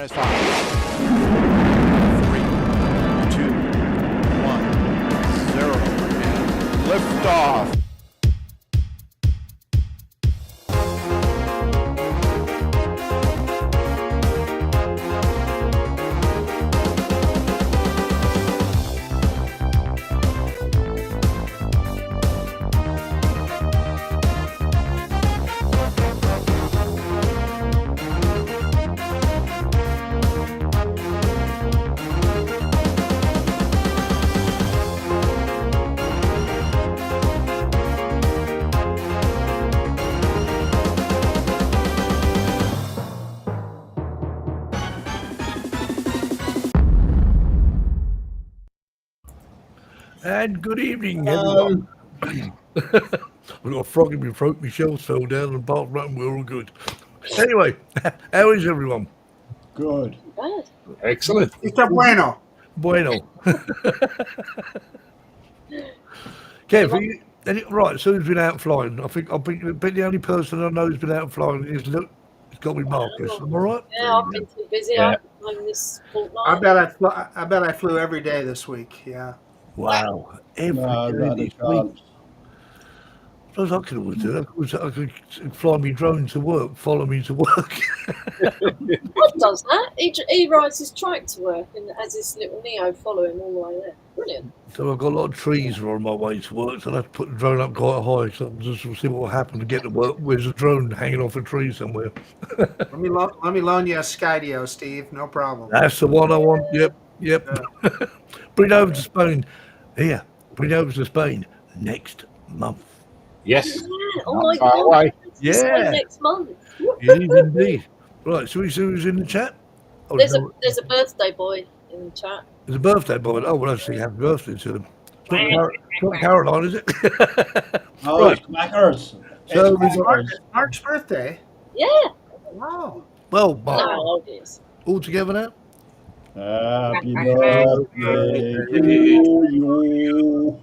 as 5, 3, 2, 1, 0, and liftoff. And good evening, everyone. I've got a frog in my throat, my shells fell down, and apart from that, we're all good. Anyway, how is everyone? Good. Good. Excellent. Mr. Bueno. Bueno. Kev, right, so who's been out flying? I think the only person I know who's been out flying is it's got to be Marcus. Am I right? Yeah, I've been too busy. Yeah. I've been this fortnight. I bet I flew every day this week. Yeah. Wow. Every No, day not a this week. chance. I suppose I could always do that. I could fly me drone to work, follow me to work. Rod does that. He rides his trike to work and has this little Neo follow him all the way there. Brilliant. So I've got a lot of trees on my way to work, so I have to put the drone up quite high, so just to see what will happen to get to work. Where's a drone hanging off a tree somewhere? Let me loan you a Skydio, Steve. No problem. That's the one I want. Yep. Bring it over to Spain. Here, bring it over to Spain next month. Yes. Yeah. Oh my Not far God. away. It's Yeah. next month. It is indeed. Right, so who's in the chat? Oh, There's a birthday boy in the chat. There's a birthday boy. Oh, well, I'll say happy birthday to them. It's not Caroline, is it? Oh, Right. it's Crackers. So It's we've got- Mark's birthday. Yeah. Wow. Well, No, Mark, how old he is. all together now? Happy birthday to you.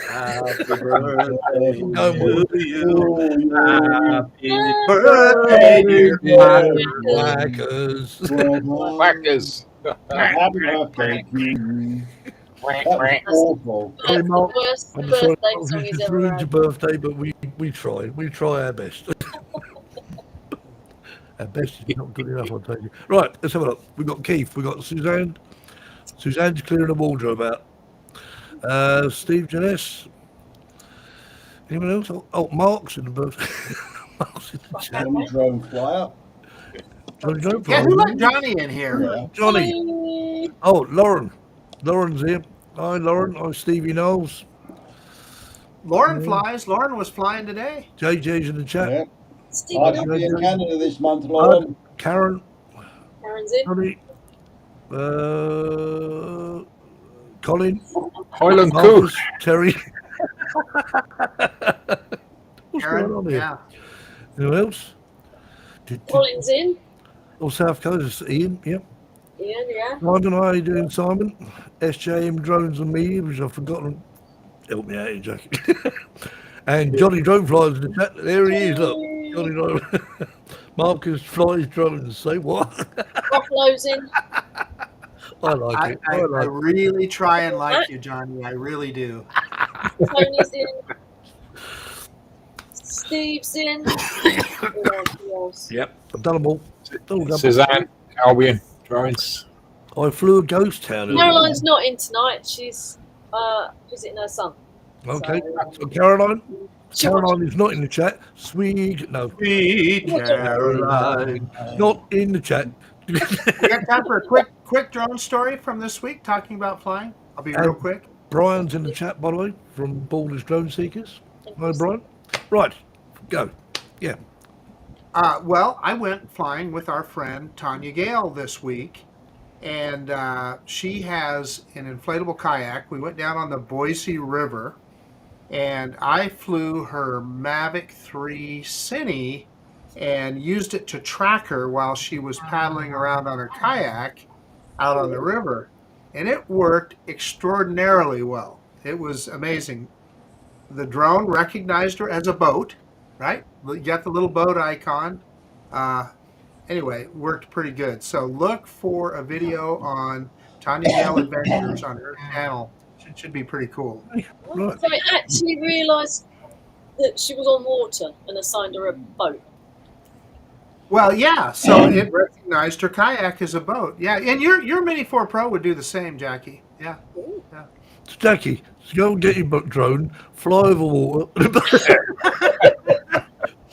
Happy birthday No more. to you. Yeah. Birthday, dear Whackers. Whackers. Happy birthday to you. That was awful. Hey, That's Mark, the worst I'm sorry, birthday it song he's was ever ruined your had. birthday, but we try. We try our best. Our best is not good enough, I'll tell you. Right, let's have a look. We've got Keith, we've got Suzanne. Suzanne's clearing the wardrobe out. Steve Janess. Anyone else? Oh, Mark's in the birthday. Mark's in the chat. Johnny Drone Flyer. Johnny Joe Yeah, who Flyer. let Johnny in here? Yeah. Johnny. Oh, Lauren. Lauren's here. Hi, Lauren. Hi, Stevie Knowles. Lauren flies. Lauren was flying today. JJ's in the chat. Yeah. Steve, I should be in Canada this month, Lauren. Karen. Karen's in. Johnny. Colin. Highland Marcus. Cook. Terry. What's Karen, going on here? yeah. Anyone else? Colin's in. Oh, South Coast. Ian. Yep. Ian, yeah. Simon, how are you doing, Simon? SJM Drones and Media, which I've forgotten. Help me out here, Jackie. And Johnny Drone Flies in the chat. There he is, look. Johnny Drone. Marcus Flies Drones. Say what? Buffalo's in. I like it. I like it. really try and like you, Johnny. I really do. Tony's in. Steve's in. Who else? Yep. I've done them all. Suzanne, Albion, drones. I flew a ghost town. Caroline's not in tonight. She's visiting her son. Okay. So- So Caroline. She Caroline is not in the chat. Sweet. No. Sweet Caroline. Not in the chat. We got time for a quick drone story from this week talking about flying. I'll be real quick. Brian's in the chat, by the way, from Borders Drone Seekers. Hi, Brian. Right. Go. Yeah. Well, I went flying with our friend Tanya Gale this week, and she has an inflatable kayak. We went down on the Boise River, and I flew her Mavic 3 Cine and used it to track her while she was paddling around on her kayak out on the river. And it worked extraordinarily well. It was amazing. The drone recognized her as a boat, right? You got the little boat icon. anyway, worked pretty good. So look for a video on Tanya Gale Adventures on her channel. Should be pretty cool. Right. So I actually realised that she was on water and assigned her a boat. Well, yeah. So it recognized her kayak as a boat. Yeah, and your Mini 4 Pro would do the same, Jackie. Yeah. Ooh. Jackie, so go and get your drone, fly over water.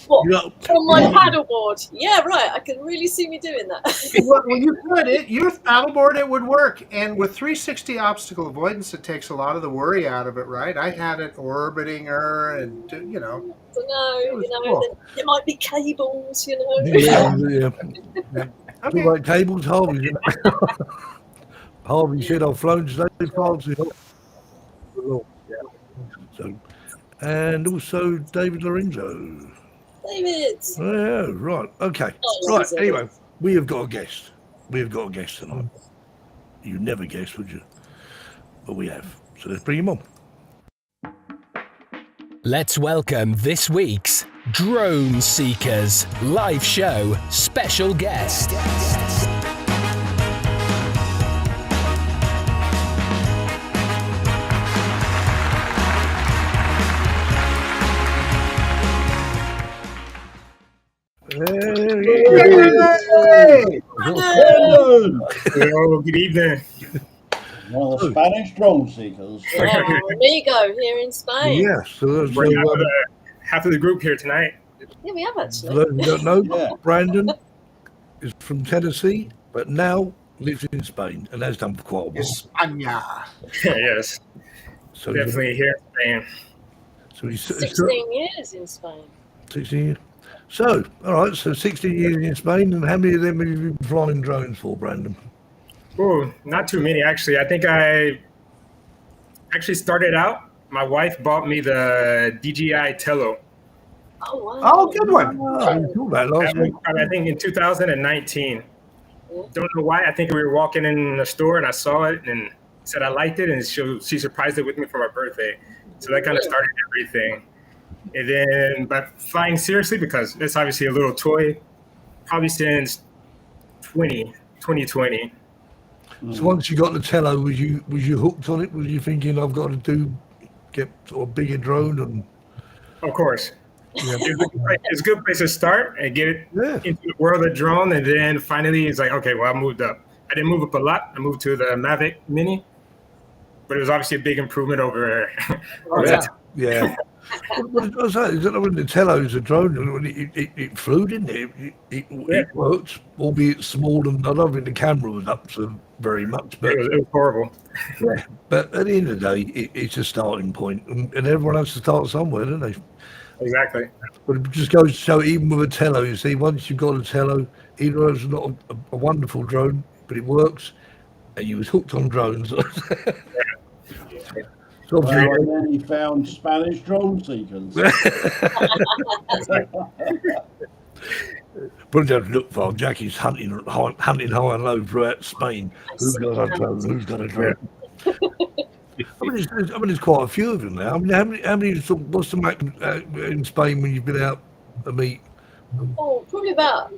What? You know, On my paddleboard. Yeah, right. I can really see me doing that. Well, you could. Your paddleboard, it would work. And with 360 obstacle avoidance, it takes a lot of the worry out of it, right? I had it orbiting her, and So there might be cables, yeah. Talk about cables, Harvey. Harvey said I've flown today, Francis. So, and also David Lorenzo. David. Yeah, right. Okay. Oh, Right. that's Anyway, we have got a guest. We have got a guest tonight. You never guess, would you? But we have. So let's bring him on. Let's welcome this week's Drone Seekers live show special guest. Hey! Hello, good evening. One of the Spanish drone seekers. Amigo here in Spain. Yes. So, We're half of the group here tonight. Yeah, we have for actually. those who don't know, Yeah. Brandon is from Tennessee, but now lives in Spain and has done for quite a while. España. Yes, So, definitely here in Spain. so he's 16 years in Spain. 16 years. So, all right, so 16 years in Spain, and how many of them have you been flying drones for, Brandon? Oh, not too many actually. I think I actually started out. My wife bought me the DJI Tello. Oh, wow. Oh, good one. Oh, we talked about it last That was week. probably, I think in 2019. Don't know why. I think we were walking in the store and I saw it and said I liked it, and she surprised it with me for my birthday. So that kind of started everything. And then, but flying seriously, because it's obviously a little toy, probably since 2020. So once you got the Tello, was you hooked on it? Was you thinking I've got to get sort of bigger drone and Of course. yeah, It's a good place to start and get it yeah. into the world of drone. And then finally, it's like, okay, well, I moved up. I didn't move up a lot. I moved to the Mavic Mini, but it was obviously a big improvement over. Yeah. What was that? Is that when the Tello's a drone? When it flew, didn't it? It worked, albeit small, and I don't think the camera was up to very much. But It was horrible. yeah, but at the end of the day, it's a starting point, and everyone has to start somewhere, don't they? Exactly. But it just goes to show, even with a Tello, you see, once you've got a Tello, even though it's not a wonderful drone, but it works, and you was hooked on drones. So obviously, And then he found Spanish drone seekers. But don't look for Jackie's hunting high and low throughout Spain. Who's got a drone? Who's got a drone? I mean, there's quite a few of them now. I mean, how many what's the max in Spain when you've been out to meet? Oh, probably about,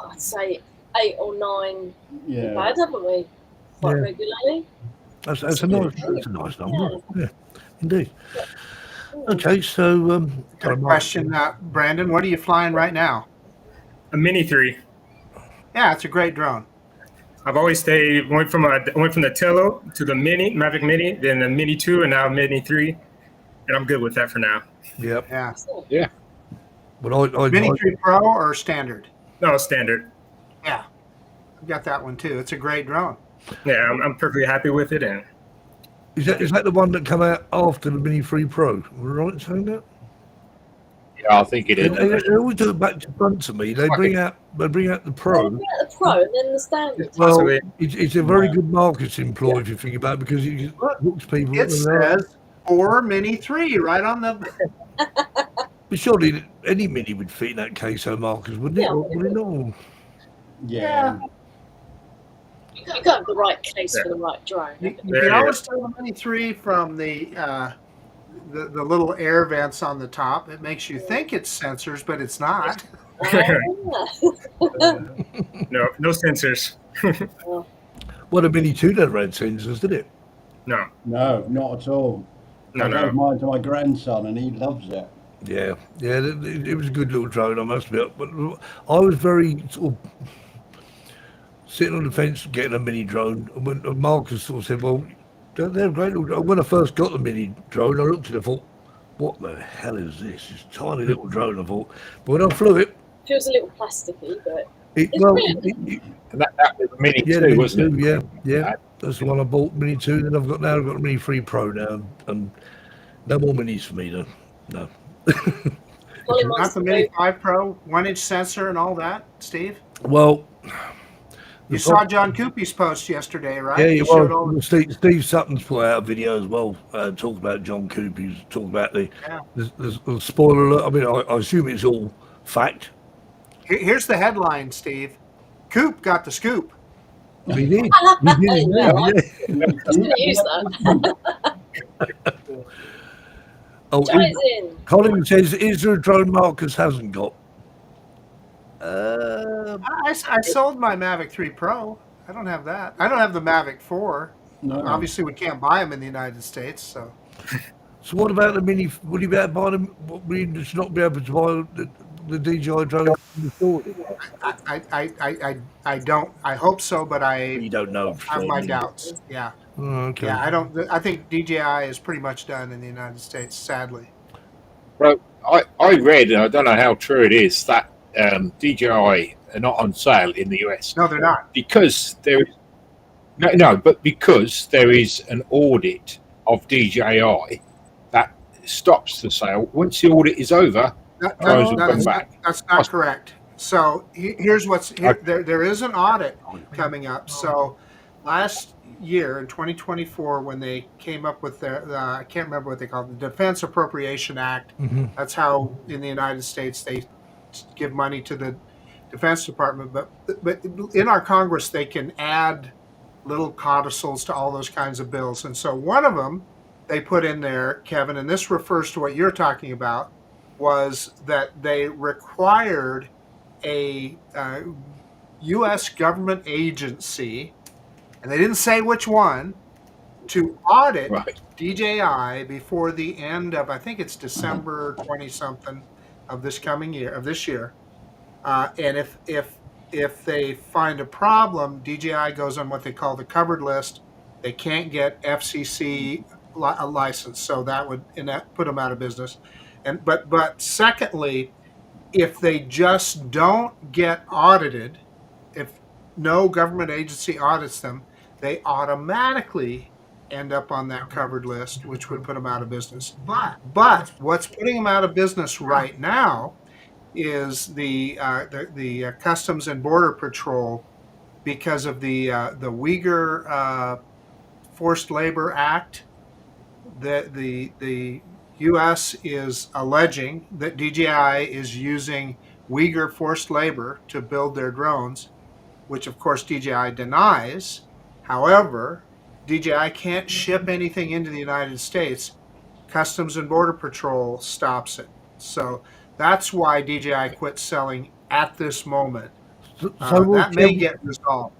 I'd say 8 or 9 Yeah. we've had, haven't we? Quite Yeah. regularly. That's a nice number. Yeah, indeed. Okay, so Got a question, Brandon. What are you flying right now? A Mini 3. Yeah, it's a great drone. I've always went from the Tello to the Mini, Mavic Mini, then the Mini 2, and now Mini 3, and I'm good with that for now. yep. Yeah. But I Mini 3 Pro or standard? No, standard. Yeah. I've got that one too. It's a great drone. Yeah, I'm perfectly happy with it, and is that the one that come out after the Mini 3 Pro? Am I right in saying that? Yeah, I think it is. They always do it back to front to me. They bring out the Pro. The Pro and then the standard. Well, Possibly. it's a very good marketing ploy if you think about it, because it hooks people. It says or Mini 3 right on the. But surely any Mini would fit in that queso markers, wouldn't it? Yeah. Or would it not? Yeah. You got to have the right case for the right drone. You There can you always tell the Mini 3 from the little air vents on the top. It makes you think it's sensors, but it's not. No sensors. Well, the Mini 2 never had sensors, did it? No. No, not at all. I gave mine to my grandson, and he loves it. Yeah, it was a good little drone, I must admit. But I was very sort of sitting on the fence getting a mini drone. And when Marcus sort of said, well, they're a great little drone. When I first got the mini drone, I looked at it and thought, what the hell is this? This tiny little drone, I thought. But when I flew it, Feels a little plasticky, but And that was a Mini yeah, 2, wasn't it? yeah. That's the one I bought, Mini 2. Then I've got the Mini 3 Pro now, and no more minis for me, though. No. Colin Not wants the to Mini know. 5 Pro, 1-inch sensor and all that, Steve? Well, You saw John Coopy's post yesterday, right? yeah, He yeah. showed all Well, Steve Sutton's put out a video as well, talking about John Coop. He's talking about the spoiler alert. I mean, I assume it's all fact. Here's the headline, Steve. Coop got the scoop. He did. Yeah, Yeah. Just gonna use that. Oh, Giants in. Colin says, "Is there a drone Marcus hasn't got?" I sold my Mavic 3 Pro. I don't have that. I don't have the Mavic 4. No. Obviously, we can't buy them in the United States. So So what about the Mini? Would you be able to buy them? Would you just not be able to buy the DJI drone in the store? I don't. I hope so, but You don't know. I have my doubts. Yeah. Oh, okay. Yeah, I don't. I think DJI is pretty much done in the United States, sadly. Well, I read, and I don't know how true it is, that DJI are not on sale in the US. No, they're not. Because there is but because there is an audit of DJI that stops the sale. Once the audit is over, drones will come back. That's not correct. So here's what's here. There is an audit coming up. So last year in 2024, when they came up with their, I can't remember what they called it, the Defense Appropriation Act. That's how in the United States they give money to the Defense Department. But in our Congress, they can add little codicils to all those kinds of bills. And so one of them they put in there, Kevin, and this refers to what you're talking about, was that they required a U.S. government agency, and they didn't say which one, to audit DJI before the end of, I think it's December 20-something of this coming year, of this year. And if they find a problem, DJI goes on what they call the covered list. They can't get FCC a license, so that would put them out of business. And but secondly, if they just don't get audited, if no government agency audits them, they automatically end up on that covered list, which would put them out of business. But what's putting them out of business right now is the Customs and Border Patrol, because of the Uyghur Forced Labor Act. The U.S. is alleging that DJI is using Uyghur forced labor to build their drones, which of course DJI denies. However, DJI can't ship anything into the United States. Customs and Border Patrol stops it. So that's why DJI quit selling at this moment. So that may get resolved.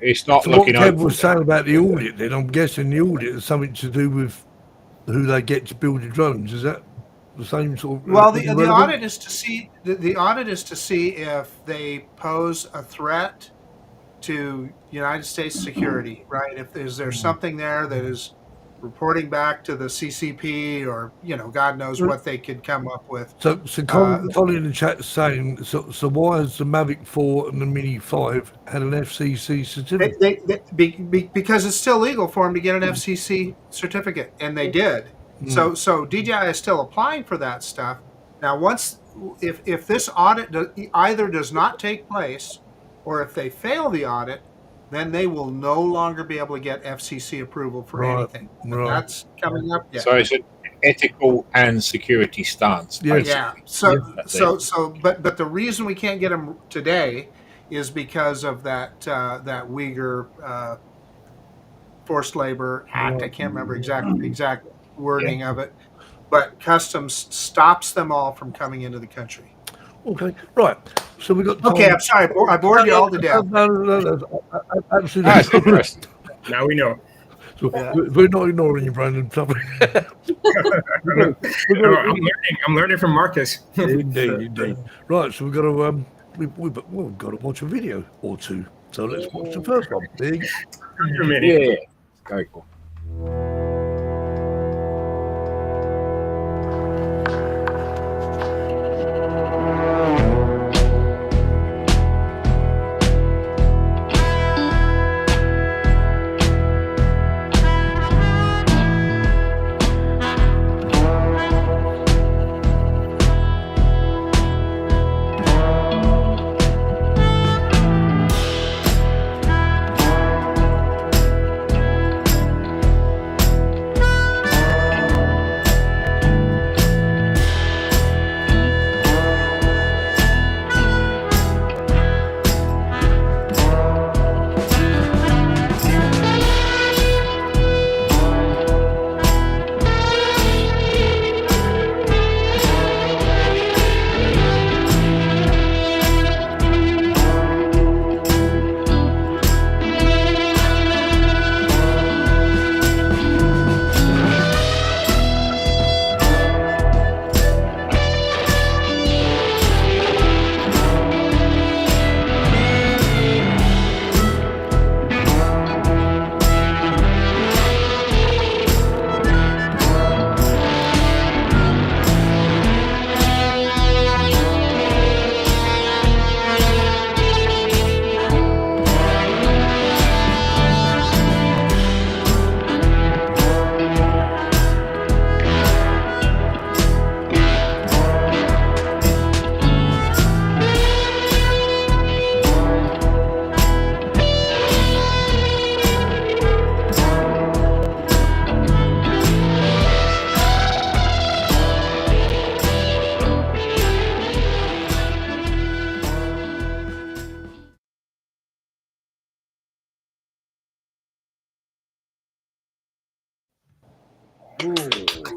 It's not So what looking Kev over. was saying about the audit, then I'm guessing the audit is something to do with who they get to build the drones. Is that the same sort of? Well, the audit is to see the audit is to see if they pose a threat to United States security, right? If is there something there that is reporting back to the CCP, or God knows what they could come up with. So Colin in the chat is saying, so why has the Mavic 4 and the Mini 5 had an FCC certificate? Because it's still legal for them to get an FCC certificate, and they did. So DJI is still applying for that stuff. Now, if this audit either does not take place, or if they fail the audit, then they will no longer be able to get FCC approval for anything. That's coming up. Yeah. So it's an ethical and security stance. Yeah. But the reason we can't get them today is because of that Uyghur Forced Labor Act. I can't remember exact wording of it, but Customs stops them all from coming into the country. Okay, right. So we got. Okay, I'm sorry. I bored you all to death. No, Ah, absolutely. Now we know. So we're not ignoring you, Brandon. I'm learning from Marcus. Indeed. Right, so we've got to we've got to watch a video or two. So let's watch the first one. There you go. Yeah. Very cool.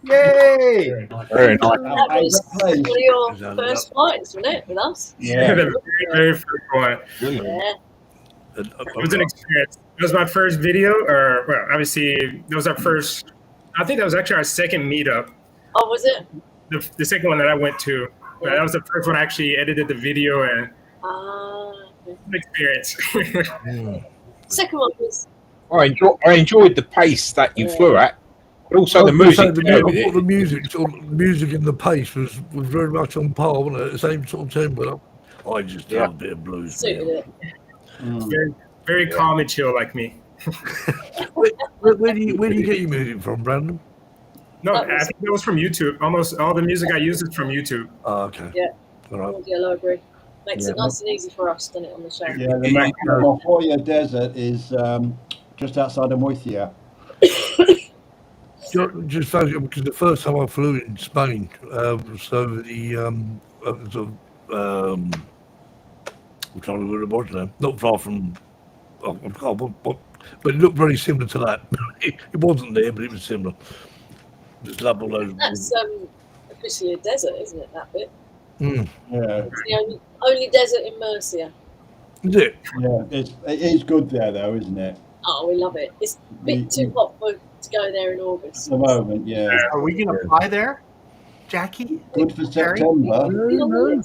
Yay! Very nice. That was one of your first flights, wasn't it, with us? Yeah. The very first one. Yeah. It was an experience. It was my first video, or well, obviously, that was our first. I think that was actually our second meetup. Oh, was it? The second one that I went to. That was the first one I actually edited the video, and an experience. Second one was. I enjoyed the pace that you flew at, but also the music. The music and the pace was very much on par, wasn't it? The same sort of tempo. I just love a bit of blues. Suited it. Very, very calm and chill, like me. Where do you get your music from, Brandon? No, I think that was from YouTube. Almost all the music I use is from YouTube. Oh, okay. Yeah. All right. Audio library. Makes it nice and easy for us, doesn't it, on the show? Yeah, the Mahoya Desert is just outside of Murcia. Just because the first time I flew in Spain, so the I'm trying to remember what it was now. Not far from, but it looked very similar to that. It wasn't there, but it was similar. Just love all those. That's officially a desert, isn't it? That bit. Mm. Yeah. It's the only desert in Murcia. Is it? Yeah, it is good there though, isn't it? Oh, we love it. It's a bit too hot to go there in August. At the moment, yeah. Are we going to fly there, Jackie? Good for Jerry? September.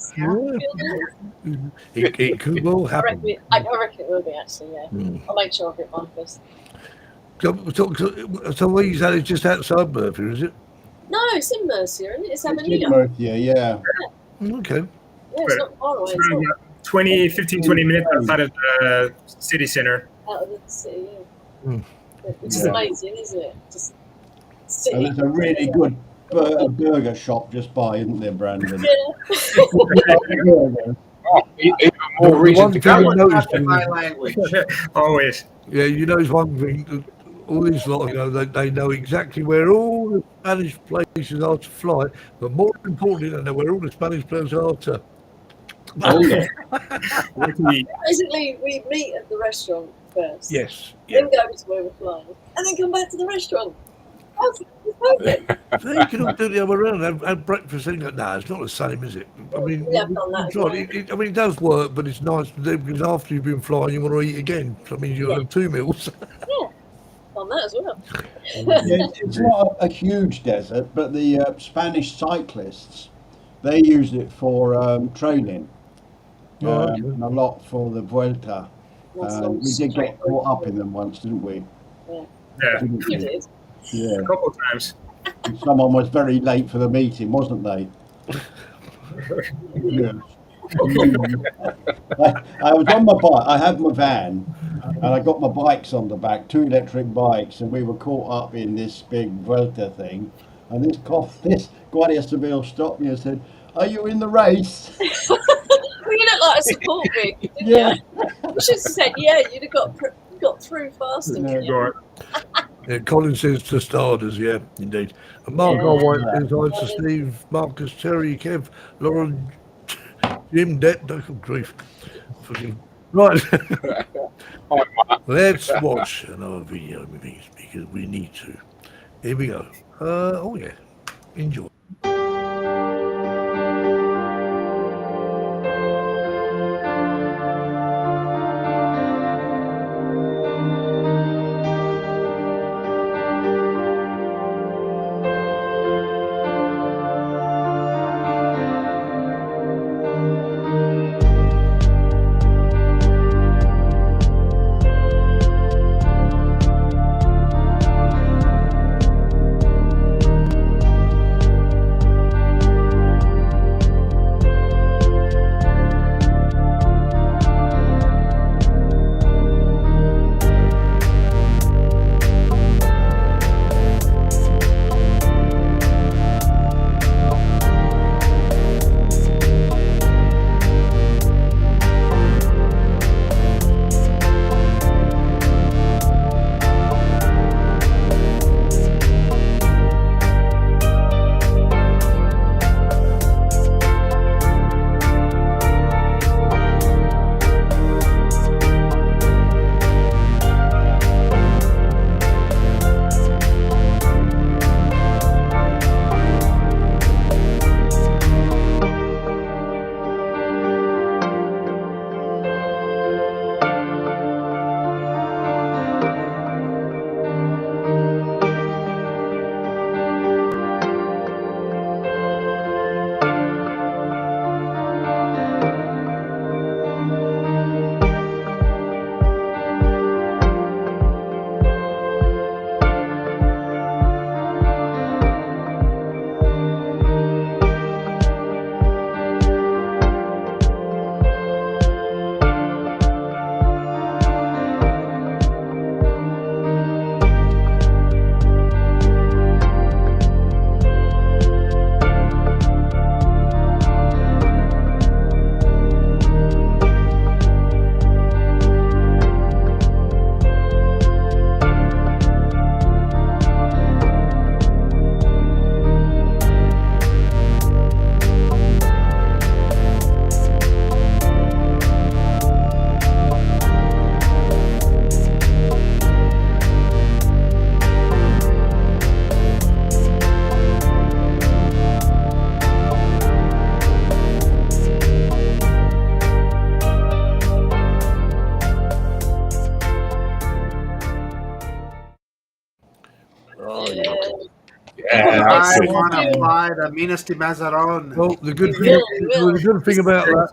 It could well happen. I reckon it will be, actually, yeah. I'll make sure of it, Marcus. So where you said it's just outside Murphy, is it? No, it's in Murcia, isn't it? It's It's in Amanita. Murcia, yeah. Okay. Yeah, it's not far away. It's not 20 minutes outside of the city center. out of the city, yeah. Which is amazing, isn't it? Just And city. there's a really good burger shop just by, isn't there, Brandon? Even more reason to That go. was not my language. Always. Yeah, you know, it's one thing. All these lot, they know exactly where all the Spanish places are to fly, but more importantly, they know where all the Spanish places are to. Oh, yeah. Basically, we meet at the restaurant first. Yes. Then go to where we're flying, and then come back to the restaurant. So you can all do the other way around, have breakfast and go, no, it's not the same, is it? I mean, Yeah, I've done that as well. it does work, but it's nice to do because after you've been flying, you want to eat again. So that means you have 2 meals. Yeah, on that as well. It's not a huge desert, but the Spanish cyclists, they use it for training. And a lot for the Vuelta. We did get caught up in them once, didn't we? Yeah, You did. Yeah. a couple times. Someone was very late for the meeting, wasn't they? Yeah. I was on my bike. I had my van, and I got my bikes on the back, 2 electric bikes, and we were caught up in this big Vuelta thing. And this Guardia Civil stopped me and said, "Are you in the race?" Well, you look like a support rig, didn't Yeah. you? You should have said, yeah, you'd have got through faster. Yeah. wouldn't you? Yeah, Colin says to starters, yeah, indeed. And Mark Allwhite says hi to Steve, Marcus, Terry, Kev, Lauren, Jim, Det, grief. Right. Let's watch another video movies because we need to. Here we go. Oh yeah. Enjoy. I want to fly the Minas de Mazaron. Well, the good thing about that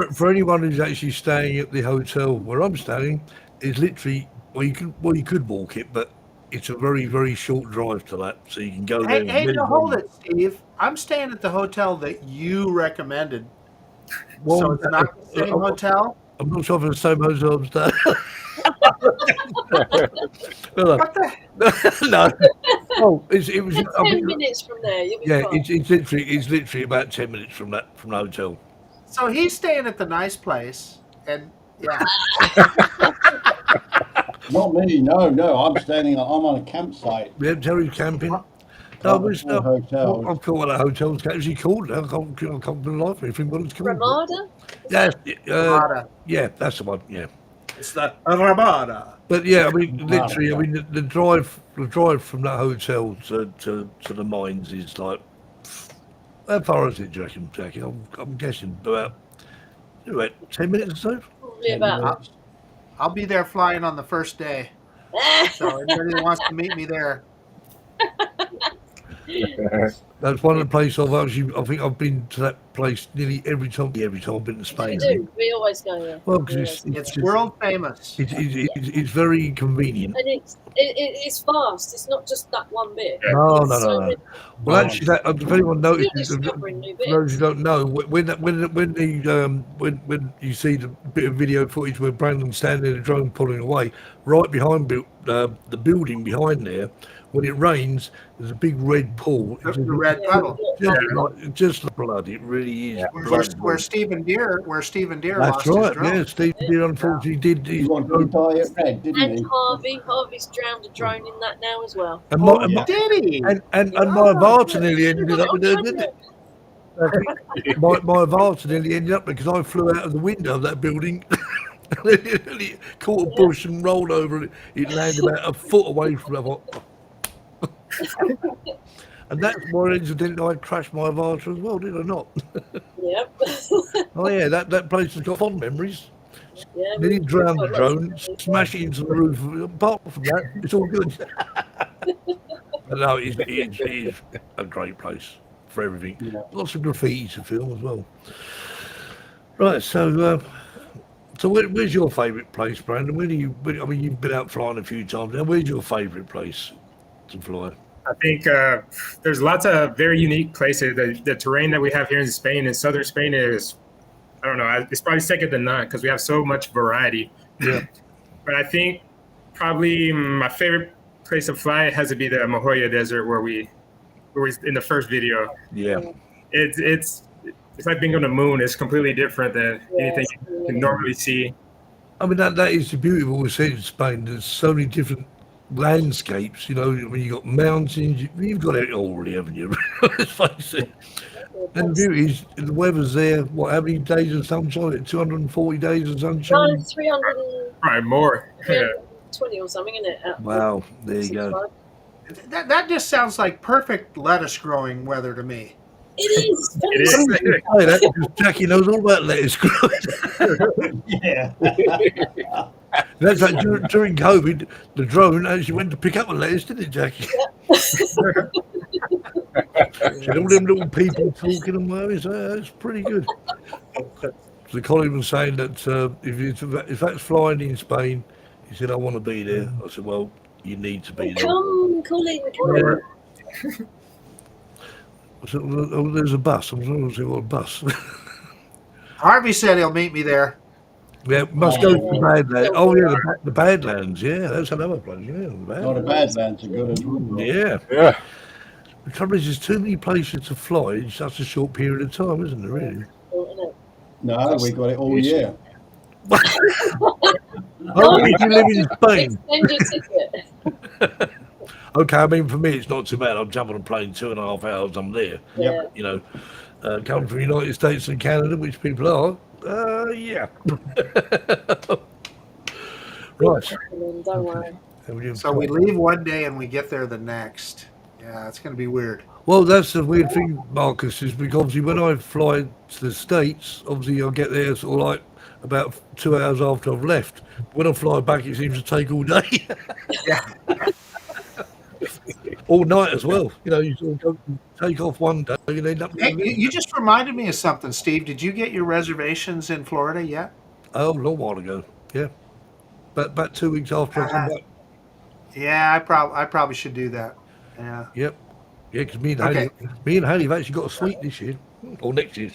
is for anyone who's actually staying at the hotel where I'm staying is literally you could walk it, but it's a very, very short drive to that, so you can go there. Hey, hold it, Steve. I'm staying at the hotel that you recommended. Well, so it's not the same hotel? I'm not sure if it's the same hotel I'm staying. What the? No. Oh, it was 10 minutes from there. You'll be fine. it's literally about 10 minutes from the hotel. So he's staying at the nice place, and yeah. Not me. No. I'm on a campsite. Yeah, Terry's camping. Hotel. I've called what a hotel's actually called. I can't for the life of me think what it's called. Ramada? Yes. Ramada. Yeah, that's the one. Yeah. It's the Ramada. But yeah, I mean, literally, I mean, the drive from that hotel to the mines is like, how far is it, do you reckon, Jackie? I'm guessing about 10 minutes or so. Probably about. I'll be there flying on the first day. So anybody that wants to meet me there. That's one of the places I think I've been to that place nearly every time I've been to Spain. We do. We always go there. Well, because It's world famous. It's very convenient. And it's vast. It's not just that one bit. No. many- Well, actually, if anyone You're notices, discovering new for those bits. who don't know, when you see the bit of video footage where Brandon's standing in a drone pulling away, right behind the building behind there, when it rains, there's a big red pool. The red puddle. Just like blood. It really is. Where Stephen Deere lost That's his right. drone. Yeah, Steve Deere unfortunately did. He wanted to dye it red, didn't And he? Harvey's drowned a drone in that now as well. And Did he? my Varta nearly ended up with it, didn't it? My Varta nearly ended up because I flew out of the window of that building. It caught a bush and rolled over, and it landed about a foot away from the. And that's why incidentally I crashed my Varta as well, did I not? Yep. Oh yeah, that place has got fond memories. Yeah, Nearly drowned the we've got drone, lots of smash it into the roof. Apart from that, it's all good. But no, it is a great place for everything. Yeah. Lots of graffiti to film as well. Right, so where's your favourite place, Brandon? I mean, you've been out flying a few times now. Where's your favourite place to fly? I think there's lots of very unique places. The terrain that we have here in Spain, in southern Spain, is, I don't know, it's probably second to none because we have so much variety. Yeah. But I think probably my favorite place to fly has to be the Mojoya Desert where we in the first video. Yeah. It's like being on the moon. It's completely different than anything you can normally see. I mean, that is the beauty of what we see in Spain. There's so many different landscapes, you know. When you've got mountains, you've got it already, haven't you? Let's face it. And the beauty is the weather's there. What, how many days of sunshine? 240 days of sunshine? No, 300 Probably more. Yeah. 320 or something, isn't it? Wow, there you go. That just sounds like perfect lettuce growing weather to me. It is. It is. Hey, that, because Jackie knows all about lettuce growing. Yeah. That's like during COVID, the drone actually went to pick up a lettuce, didn't it, Jackie? And all them little people talking and worrying, so that's pretty good. So Colin was saying that if that's flying in Spain, he said, I want to be there. I said, well, you need to be there. Come, Colin, come. I said, oh, there's a bus. I was going to say, what bus? Harvey said he'll meet me there. Yeah, must go to the Badlands. Oh, yeah, the Badlands. Yeah, that's another place. Yeah, The Badlands are good as well. Yeah. Yeah. The trouble is, there's too many places to fly in such a short period of time, isn't there, really? No, we got it all year. Oh, if you live in Spain. Extend your ticket. Okay, I mean, for me, it's not too bad. I'm jumping on a plane 2.5 hours, I'm there. Yeah. You know, coming from the United States and Canada, which people are, yeah. Right. Don't worry. So we leave one day and we get there the next. Yeah, it's going to be weird. Well, that's the weird thing, Marcus, is because obviously when I fly to the States, obviously I'll get there sort of like about 2 hours after I've left. When I fly back, it seems to take all day. Yeah. All night as well. You know, you sort of go take off one day and end up. Hey, you just reminded me of something, Steve. Did you get your reservations in Florida yet? Oh, a long while ago. Yeah. But about 2 weeks after I come back. Yeah, I probably should do that. Yeah. Yep. Yeah, because me and Haley have actually got a suite this year. Or next year.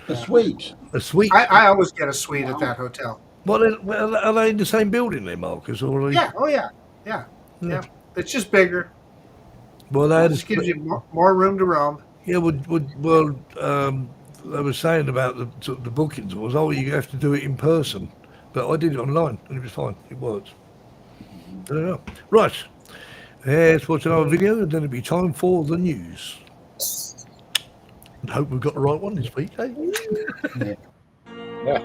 A suite. A suite. I always get a suite at that hotel. Well, are they in the same building there, Marcus? Or are they... Yeah. Oh, yeah. Yeah. Yeah. It's just bigger. Well, they had Just gives you more room to roam. Yeah, well, they were saying about the bookings was, you have to do it in person. But I did it online and it was fine. It worked. I don't know. Right. Let's watch another video and then it'll be time for the news. And hope we've got the right one this week, eh? Yeah.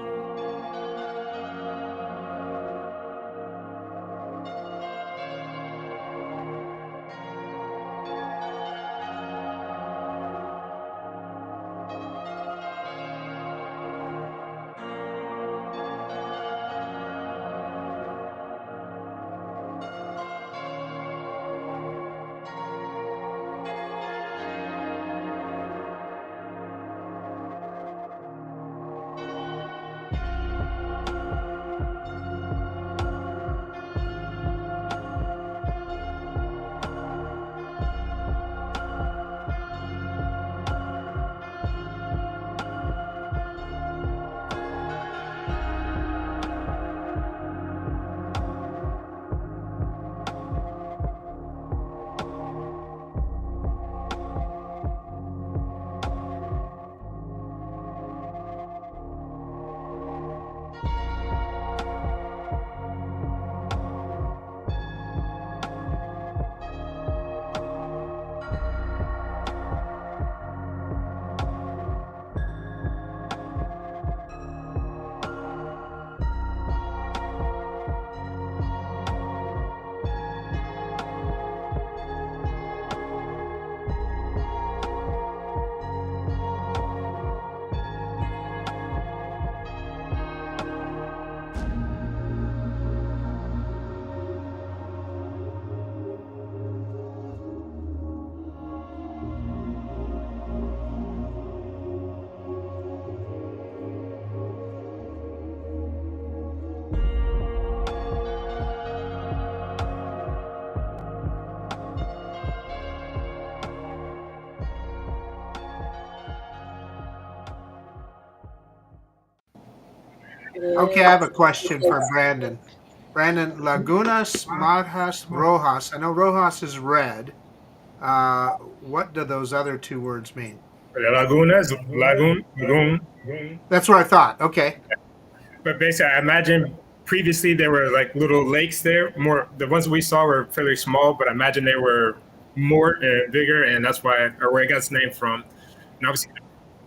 Okay, I have a question for Brandon. Brandon, Lagunas, Marjas, Rojas. I know Rojas is red. What do those other two words mean? Lagunas, lagoon. That's what I thought. Okay. But basically, I imagine previously there were like little lakes there. More, the ones we saw were fairly small, but I imagine they were more bigger, and that's why, or where it got its name from. And obviously,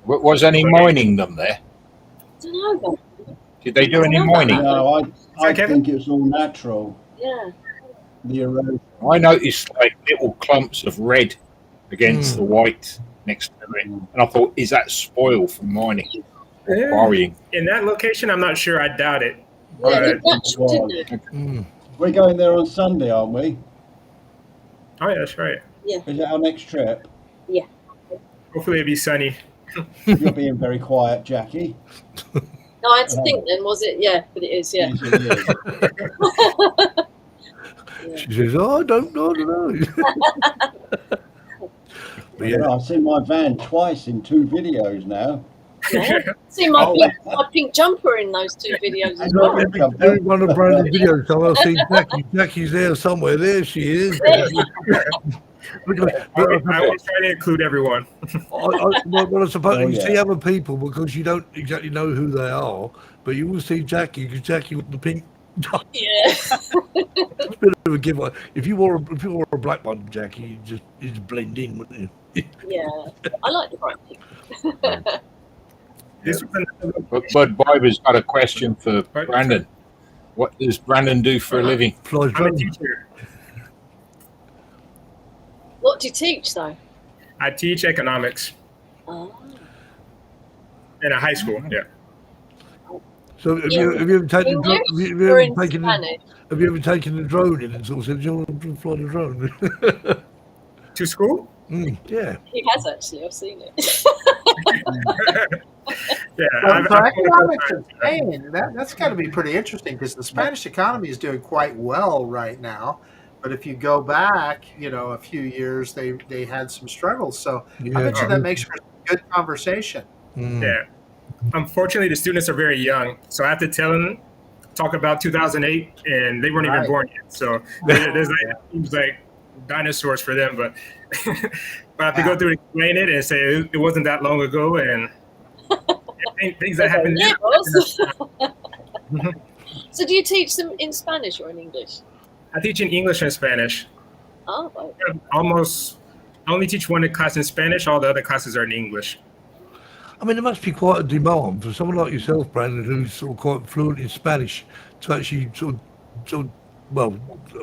Was any mining them there? I don't know. Did they do any mining? No, I Kevin? think it's all natural. Yeah. The erosion. I noticed like little clumps of red against the white next to it, and I thought, is that spoil from mining or quarrying? in that location, I'm not sure. I doubt it. Yeah, But, it natural, didn't it? We're going there on Sunday, aren't we? oh yeah, that's right. Is it our next trip? Hopefully it'll be sunny. You're being very quiet, Jackie. No, I had to think then, was it? Yeah, but it is, yeah. Yes, it is. She says, "Oh, I don't know." But yeah, Yeah, I've seen my van twice in 2 videos now. Yeah. See my pink jumper in those 2 videos as well. every one of Brandon's videos, so I'll see Jackie. Jackie's there somewhere. There she is. I always try to include everyone. Well, I suppose you yeah. see other people because you don't exactly know who they are, but you will see Jackie because Jackie with the pink. Yeah. It's a bit of a giveaway. If you wore a black one, Jackie, you'd just blend in, wouldn't you? Yeah. I like the bright pink. This was another But Biber's got a question for Brandon. What does Brandon do for a living? Flies I'm a drones. teacher. What do you teach, though? I teach economics Oh. in a high school. Yeah. So have you ever taken English have you or ever in taken Spanish? have you ever taken the drone in and sort of said, "Do you want to fly the drone?" To school? Yeah. He has actually. I've seen it. Yeah. So economics in Spain, that's got to be pretty interesting because the Spanish economy is doing quite well right now. But if you go back, a few years, they had some struggles. So I bet you that makes for a good conversation. Yeah. Unfortunately, the students are very young, so I have to tell them, talk about 2008, and they weren't even born yet. So there's like, seems like dinosaurs for them, but I have to go through and explain it and say it wasn't that long ago, and things that happened. Yeah, it was. So do you teach them in Spanish or in English? I teach in English and Spanish. Oh, right. I only teach one class in Spanish. All the other classes are in English. I mean, there must be quite a demand for someone like yourself, Brandon, who's sort of quite fluent in Spanish, to actually well,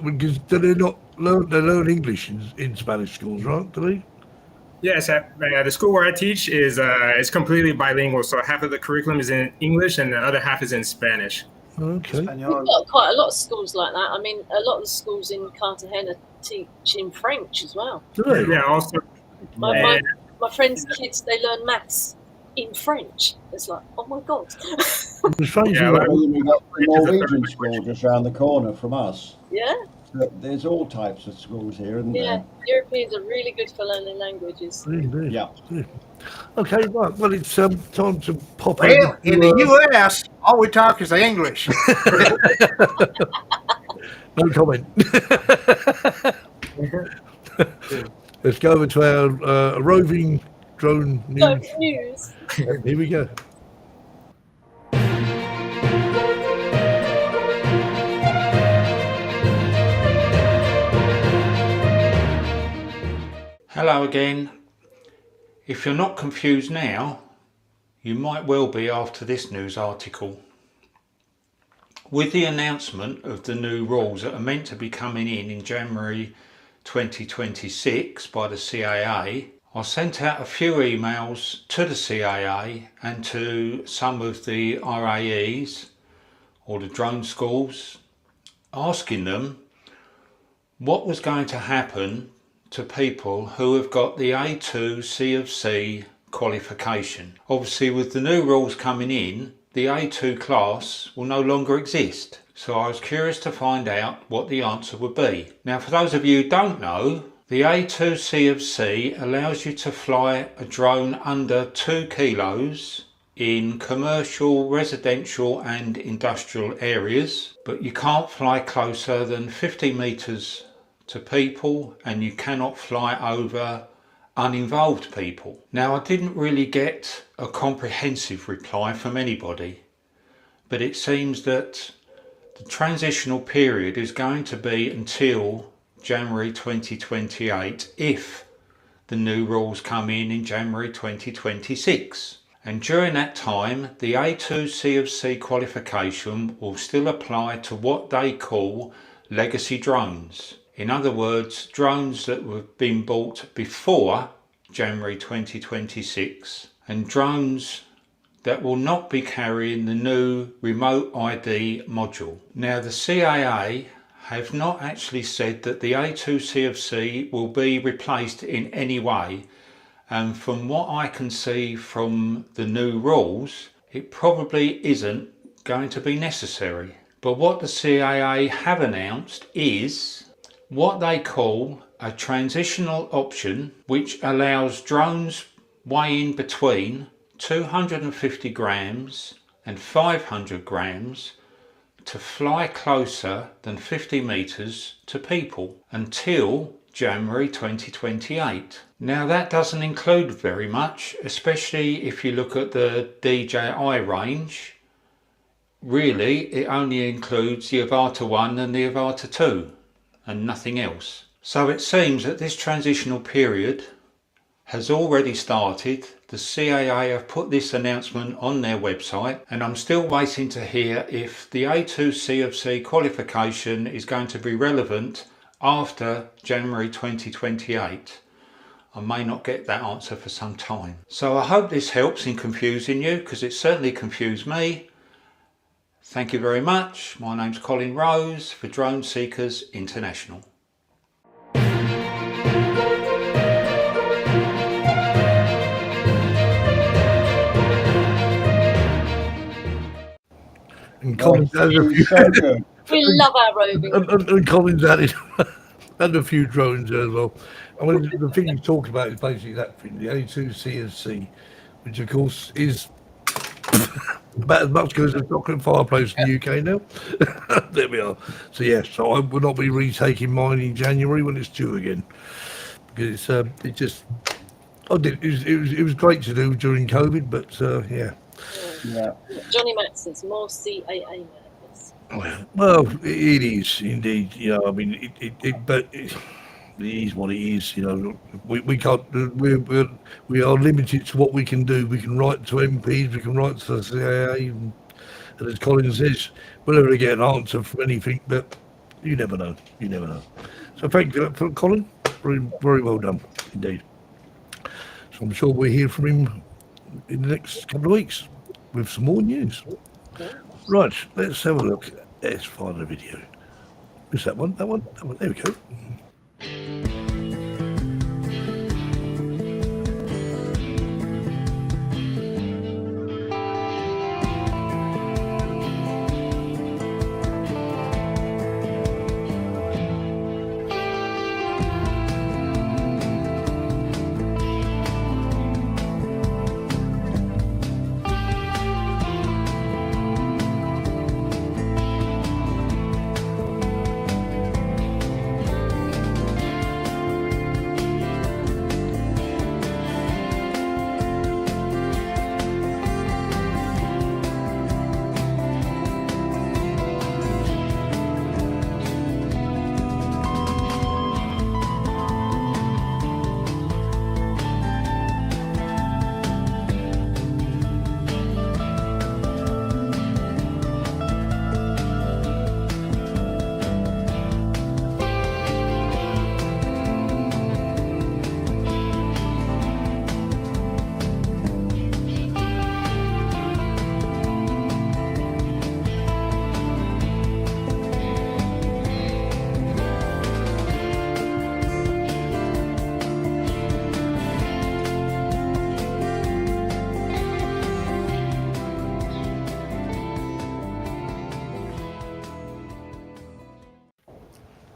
because do they not learn English in Spanish schools, right? Do they? Yes, the school where I teach is completely bilingual. So half of the curriculum is in English and the other half is in Spanish. Okay. We've got quite a lot of schools like that. I mean, a lot of the schools in Cartagena teach in French as well. Do they? Yeah, also. My friends' kids, they learn maths in French. It's like, oh my god. It's strange, Yeah, isn't it? We've got the Norwegian school just around the corner from us. Yeah, There's all types of schools here, isn't yeah. there? Europeans are really good for learning languages. Indeed. Yeah. Okay, right. Well, it's time to pop Well, over in to, the U.S., all we talk is English. no comment. Let's go over to our roving drone So news. news. Here we go. Hello again. If you're not confused now, you might well be after this news article. With the announcement of the new rules that are meant to be coming in January 2026 by the CAA, I sent out a few emails to the CAA and to some of the RAEs or the drone schools, asking them what was going to happen to people who have got the A2 C of C qualification. Obviously, with the new rules coming in, the A2 class will no longer exist. So I was curious to find out what the answer would be. Now, for those of you who don't know, the A2 C of C allows you to fly a drone under 2 kilos in commercial, residential and industrial areas, but you can't fly closer than 50 metres to people, and you cannot fly over uninvolved people. Now, I didn't really get a comprehensive reply from anybody, but it seems that the transitional period is going to be until January 2028 if the new rules come in January 2026. And during that time, the A2 C of C qualification will still apply to what they call legacy drones. In other words, drones that have been bought before January 2026 and drones that will not be carrying the new remote ID module. Now, the CAA have not actually said that the A2 C of C will be replaced in any way, and from what I can see from the new rules, it probably isn't going to be necessary. But what the CAA have announced is what they call a transitional option, which allows drones weighing between 250 grams and 500 grams to fly closer than 50 metres to people until January 2028. Now, that doesn't include very much, especially if you look at the DJI range. Really, it only includes the Avata 1 and the Avata 2 and nothing else. So it seems that this transitional period has already started. The CAA have put this announcement on their website, and I'm still waiting to hear if the A2 C of C qualification is going to be relevant after January 2028. I may not get that answer for some time. So I hope this helps in confusing you, because it certainly confused me. Thank you very much. My name's Colin Rose for Drone Seekers International. And Colin's added a few. So good. We love our roving. And Colin's added a few drones there as well. I mean, the thing you talked about is basically that thing, the A2 C of C, which of course is about as much good as a chocolate fireplace in the UK now. There we are. So yes, so I will not be retaking mine in January when it's due again, because it just it was great to do during COVID, but yeah. Yeah. Johnny Matson's more CAA madness. Well, it is indeed. You know, I mean, but it is what it is. You know, we can't. We are limited to what we can do. We can write to MPs. We can write to the CAA, and as Colin says, we'll never get an answer from anything. But you never know. You never know. So thank you for Colin. Very, very well done indeed. So I'm sure we'll hear from him in the next couple of weeks with some more news. Right, let's have a look. Let's find the video. Is that one? That one? There we go.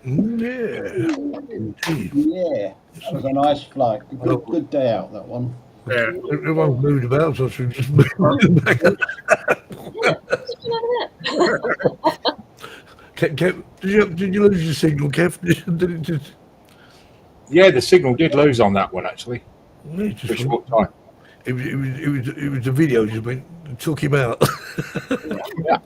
Yeah, indeed. Yeah, that was a nice flight. Good day out, that one. Yeah. Everyone's moved about, so I should just move back up. Yeah, what's looking over there? Kev, did you lose your signal, Kev? Did it just? Yeah, the signal did lose on that one actually Yeah, for a short time. It was the video just went took him out. Yeah.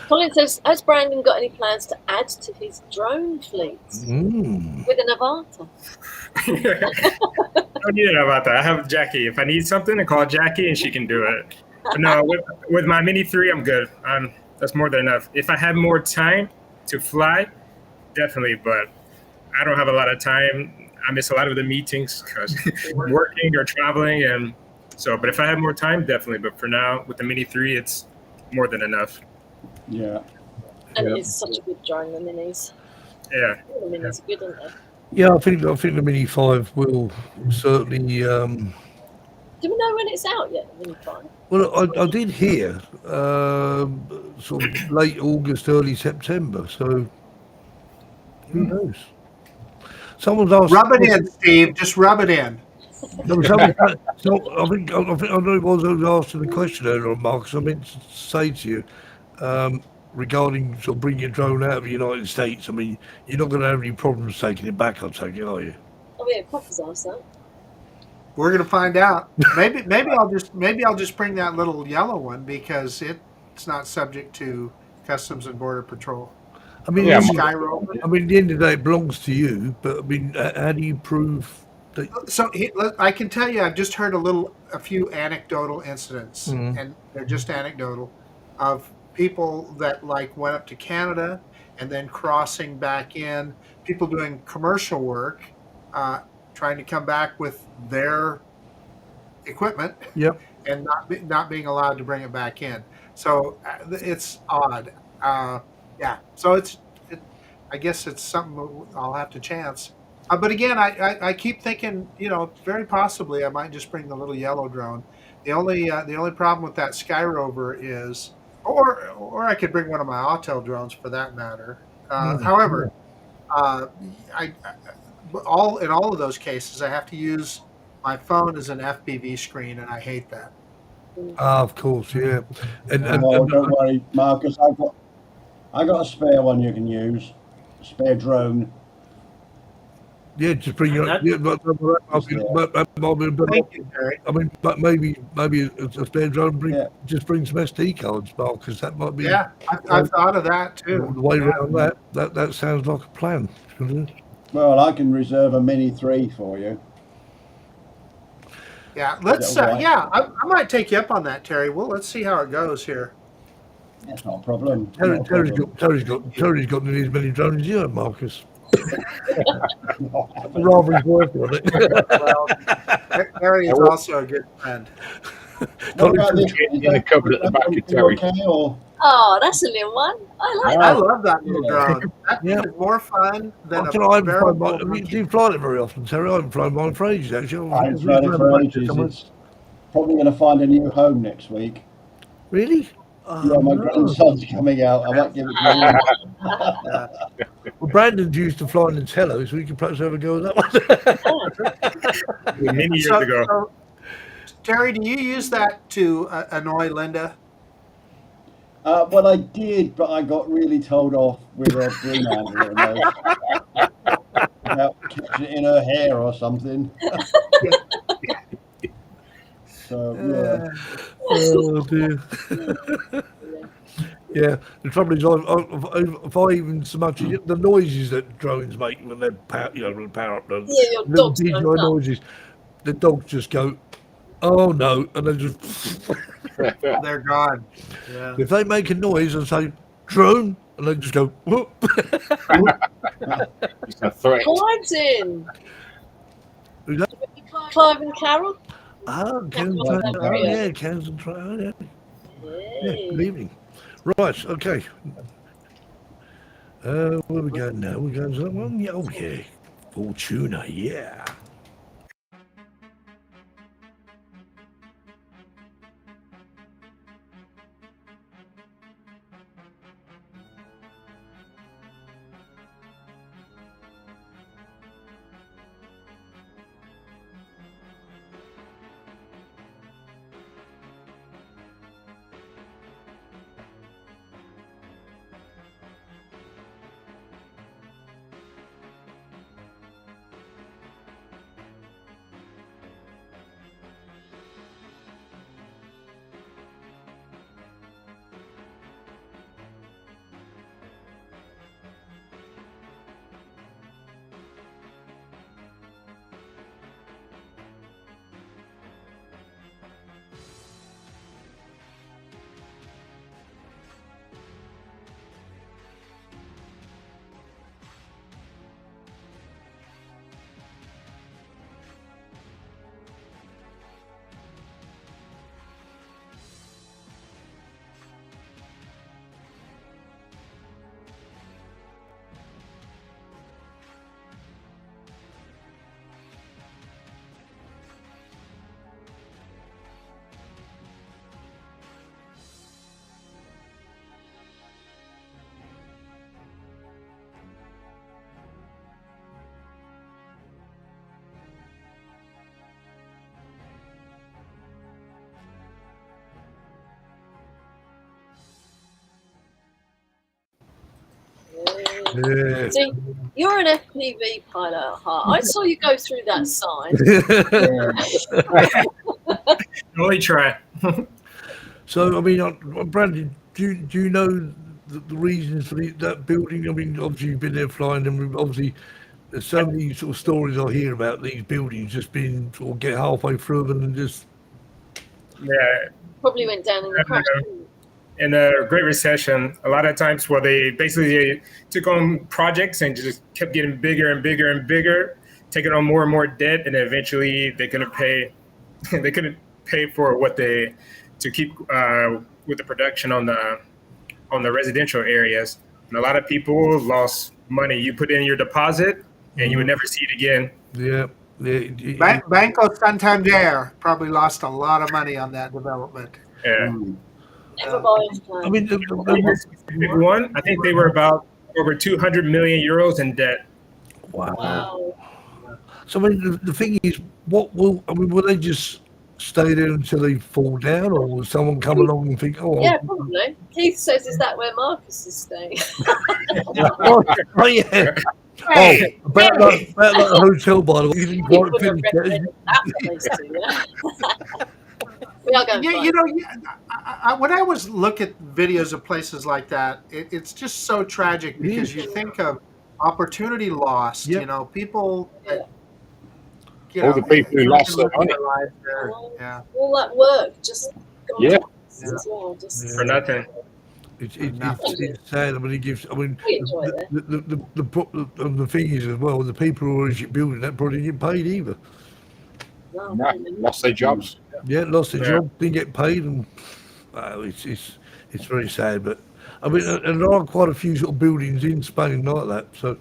Colin says, has Brandon got any plans to add to his drone fleet with an avatar? I don't need an avatar. I have Jackie. If I need something, I call Jackie and she can do it. But no, with my Mini 3, I'm good. That's more than enough. If I had more time to fly, definitely. But I don't have a lot of time. I miss a lot of the meetings because working or traveling, and so. But if I had more time, definitely. But for now, with the Mini 3, it's more than enough. Yeah. And it's such a good drone, the Minis. Yeah. All the Minis are good, aren't they? Yeah, I think the Mini 5 will certainly. Do we know when it's out yet, the Mini 5? Well, I did hear sort of late August, early September. So who knows? Someone's asked. Rub it in, Steve. Just rub it in. No, I think I know it was asked the question earlier on, Marcus. I meant to say to you regarding sort of bringing a drone out of the United States. I mean, you're not going to have any problems taking it back, I'll take it, are you? Oh yeah, Copper's asked that. We're gonna find out. Maybe I'll just bring that little yellow one because it's not subject to Customs and Border Patrol. I mean, Yeah, Sky Rover. I mean, at the end of the day, it belongs to you. But I mean, how do you prove that? So I can tell you, I've just heard a few anecdotal incidents, and they're just anecdotal, of people that like went up to Canada and then crossing back in. People doing commercial work, trying to come back with their equipment, Yep. and not being allowed to bring it back in. So it's odd. Yeah. So I guess it's something I'll have to chance. But again, I keep thinking, very possibly I might just bring the little yellow drone. The only problem with that Sky Rover is, or I could bring one of my Autel drones for that matter. However, in all of those cases, I have to use my phone as an FPV screen, and I hate that. Of course, yeah. And Don't worry, Marcus. I got a spare one you can use. A spare drone. yeah, just bring your. That- Yeah, Thank you, Terry. I mean, but maybe a spare drone. Just bring some SD cards, because that might be. Yeah, I've thought of that too. The way around that sounds like a plan. Well, I can reserve a Mini 3 for you. Yeah, let's. I might take you up on that, Terry. Well, let's see how it goes here. That's not a problem. Terry's got nearly as many drones as you have, Marcus. Rather he's working on it. Well, Terry is also a good friend. What about this? In a cupboard at the back of Terry. Okay, or Oh, that's a little one. I like I that. love that little drone. That Yeah. is more fun than I a haven't flown variable. mine. Do you fly it very often, Terry? I haven't flown mine for ages, actually. I haven't tried it for ages. It's probably going to find a new home next week. Really? Yeah, my grandson's coming out. I might give it to him. Well, Brandon's used to flying in Tello, so we could perhaps have a go at that one. Many years ago. So, Terry, do you use that to annoy Linda? Well, I did, but I got really told off with a broom handle about catching it in her hair or something. So, yeah. Oh, dear. Yeah, the trouble is, if I even so much the noises that drones make when they power up the your little dogs DJI don't know. noises, the dogs just go, "Oh no," and they just. They're gone. Yeah. If they make a noise and say drone, and they just go, whoop. It's a threat. Clive's in. Who's that? Clive and Carol. Cans and Trail. Yeah, Cans and Trail. Yeah. Yay. Good evening. Right, okay. Where are we going now? We're going to that one? Yeah, okay. Fortuna, yeah. Yeah. See, you're an FPV pilot at heart. I saw you go through that sign. Only try. So, I mean, Brandon, do you know the reasons for that building? I mean, obviously you've been there flying, and obviously there's so many sort of stories I hear about these buildings just being sort of get halfway through them and just. Yeah. Probably went down in the crash. In the Great Recession, a lot of times where they basically took on projects and just kept getting bigger and bigger and bigger, taking on more and more debt, and eventually they couldn't pay. They couldn't pay for what they to keep with the production on the residential areas, and a lot of people lost money. You put in your deposit, and you would never see it again. Yeah. Banco Santander probably lost a lot of money on that development. Yeah. Never buy a plane. I mean, Big one. I think they were about over 200 million euros in debt. wow. So, I mean, the thing is, will they just stay there until they fall down, or will someone come along and think, oh, Yeah, probably. Keith says, is that where Marcus is staying? oh yeah. Oh, about that hotel, by the way. You didn't We quite would have finish that. recommended that place to you. We are going Yeah, you know, when I was look at videos of places like that, it's just so tragic because you think of opportunity lost. Yep. You know, people. That, you All know, the people who lost their money. lives there. Yeah. all that work just gone Yeah. to waste as well. Just For nothing. It's sad. I mean, it gives. I mean, We enjoy it the thing is as well, the people who are actually building that probably didn't get paid either. No, No, lost their jobs. Yeah, lost their Yeah. job, didn't get paid, and it's very sad. But I mean, and there are quite a few sort of buildings in Spain like that. So,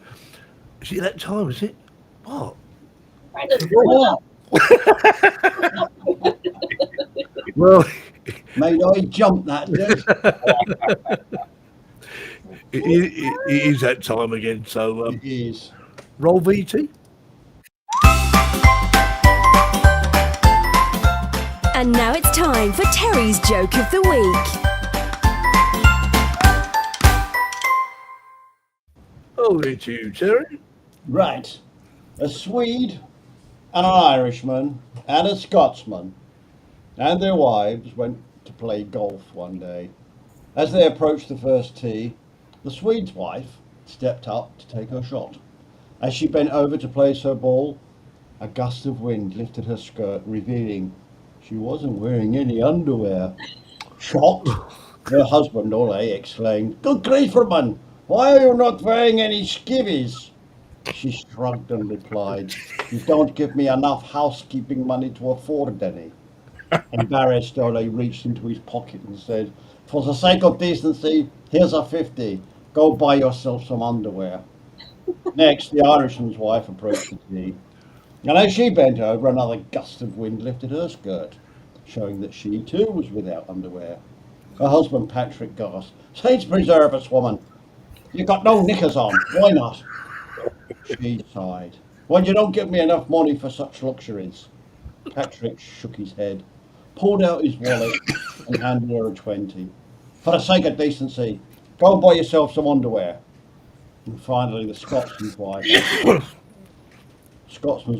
is it that time? Is it what? Brandon, Well, Made I jump that day. it is that time again. So, It is. roll VT. And now it's time for Terry's Joke of the Week. Over to you, Terry. Right. A Swede and an Irishman and a Scotsman and their wives went to play golf one day. As they approached the first tee, the Swede's wife stepped up to take her shot. As she bent over to place her ball, a gust of wind lifted her skirt, revealing she wasn't wearing any underwear. Shocked, her husband, Ole, exclaimed, "Good grief, man! Why are you not wearing any skivvies?" She shrugged and replied, "You don't give me enough housekeeping money to afford any." Embarrassed, Ole reached into his pocket and said, "For the sake of decency, here's a 50. Go buy yourself some underwear." Next, the Irishman's wife approached the tee, and as she bent over, another gust of wind lifted her skirt, showing that she too was without underwear. Her husband, Patrick, gasped, "Saints preserve us, woman! You got no knickers on. Why not?" She sighed, "Well, you don't give me enough money for such luxuries." Patrick shook his head, pulled out his wallet, and handed her a 20. "For the sake of decency, go and buy yourself some underwear." And finally, the Scotsman's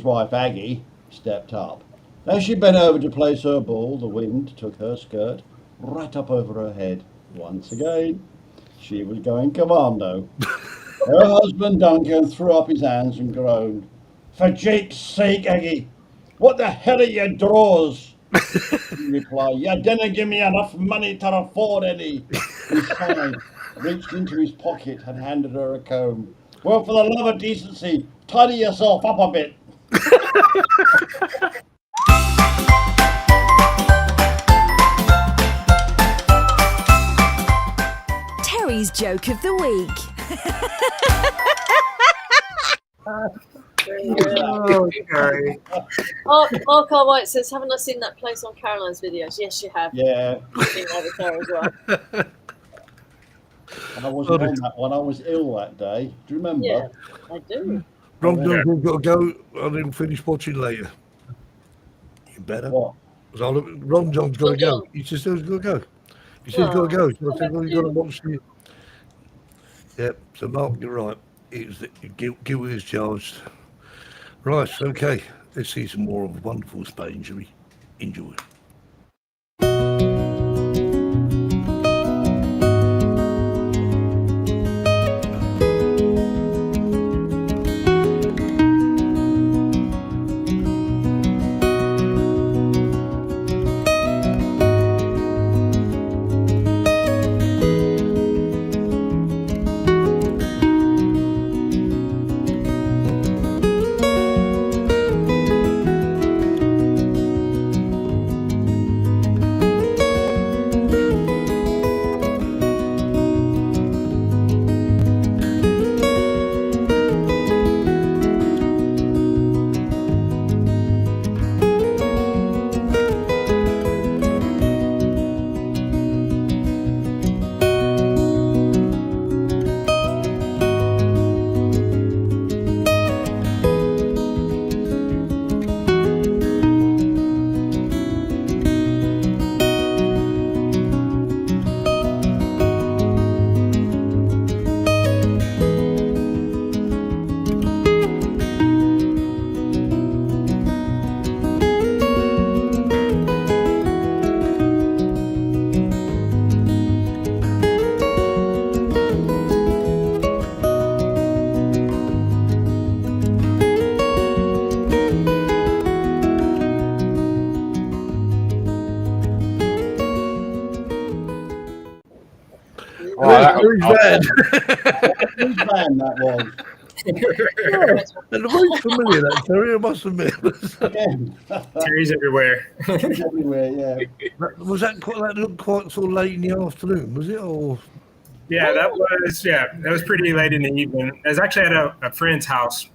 wife, Aggie, stepped up. As she bent over to place her ball, the wind took her skirt right up over her head. Once again, she was going commando. Her husband, Duncan, threw up his hands and groaned. "For Jake's sake, Aggie, what the hell are your drawers?" She replied, "You didn't give me enough money to afford any." He sighed, reached into his pocket and handed her a comb. "Well, for the love of decency, tidy yourself up a bit." Terry's Joke of the Week. Oh, Terry. Mark R. White says, haven't I seen that place on Caroline's videos? Yes, you have. Yeah, I've seen that there as well. and I wasn't on that one. I was ill that day. Do you remember? Yeah, I do. Ron John's got to go. And then finish watching later. You better. What? Ron John's got to go. He just says he's got to go. He says he's got to go. So I said, well, you've got to watch the. Yep. So Mark, you're right. It's guilty as charged. Right. Okay. Let's see some more of wonderful Spain, shall we? Enjoy. Whose van that was? And very familiar, that Terry, I must admit. Terry's everywhere. He's everywhere, yeah. Was that looked quite sort of late in the afternoon, was it? Or Yeah, that was pretty late in the evening. I was actually at a friend's house.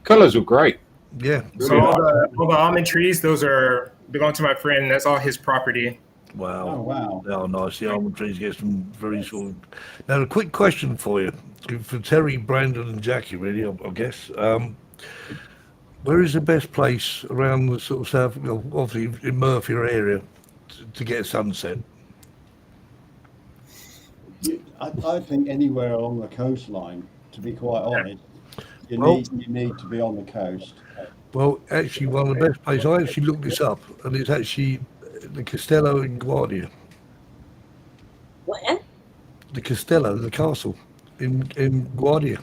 Colours were great. Yeah. So all the almond trees, those belong to my friend. That's all his property. Wow. Oh, wow. Oh, nice. The almond trees get some very sort of... Now, a quick question for you. For Terry, Brandon and Jackie, really, I guess. Where is the best place around the sort of south, obviously in Murphy area, to get a sunset? I think anywhere along the coastline, to be quite honest. You need to be on the coast. Well, actually, one of the best places, I actually looked this up, and it's actually the Castello in Guardia. Where? The Castello, the castle in Guardia.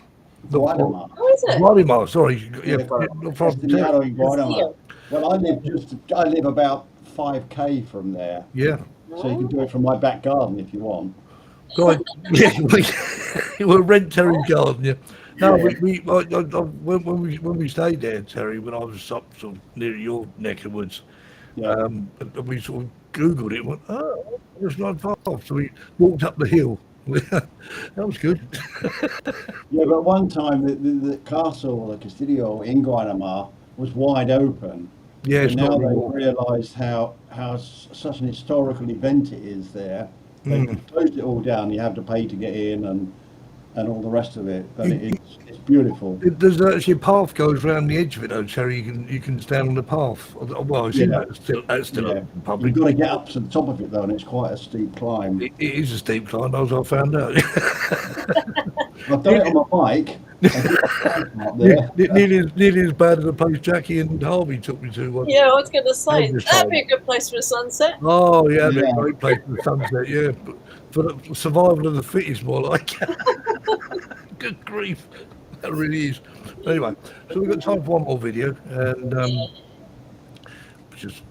Guadamar. Oh, is it? Guadamar, sorry. Yeah, Castello in Guadamar. Well, I live about 5k from there. Yeah. So you can do it from my back garden if you want. Right. Yeah, we'll rent Terry's garden. Yeah. No, when we stayed there, Terry, when I was up sort of near your neck of woods, we sort of Googled it and went, oh, it's not far off. So we walked up the hill. That was good. Yeah, but one time the castle, the Castillo in Guadamar, was wide open. Yeah, it's and now not they've realised how such an historical event it is there. They closed it all down. You have to pay to get in and all the rest of it. But it's beautiful. There's actually a path goes around the edge of it, though, Terry. You can stand on the path. Well, that's still open public. You've got to get up to the top of it though, and it's quite a steep climb. It is a steep climb, as I found out. I've done it on my bike. Nearly as bad as the place Jackie and Harvey took me to once. Yeah, I was going to say, that'd be a good place for a sunset. Oh, yeah, that'd be a great place for the sunset, yeah. But for the survival of the fittest, more like. Good grief. That really is. Anyway, so we've got time for one more video, and just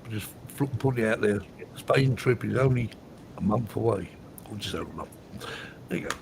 putting it out there. Spain trip is only a month away, or just over a month. There you go.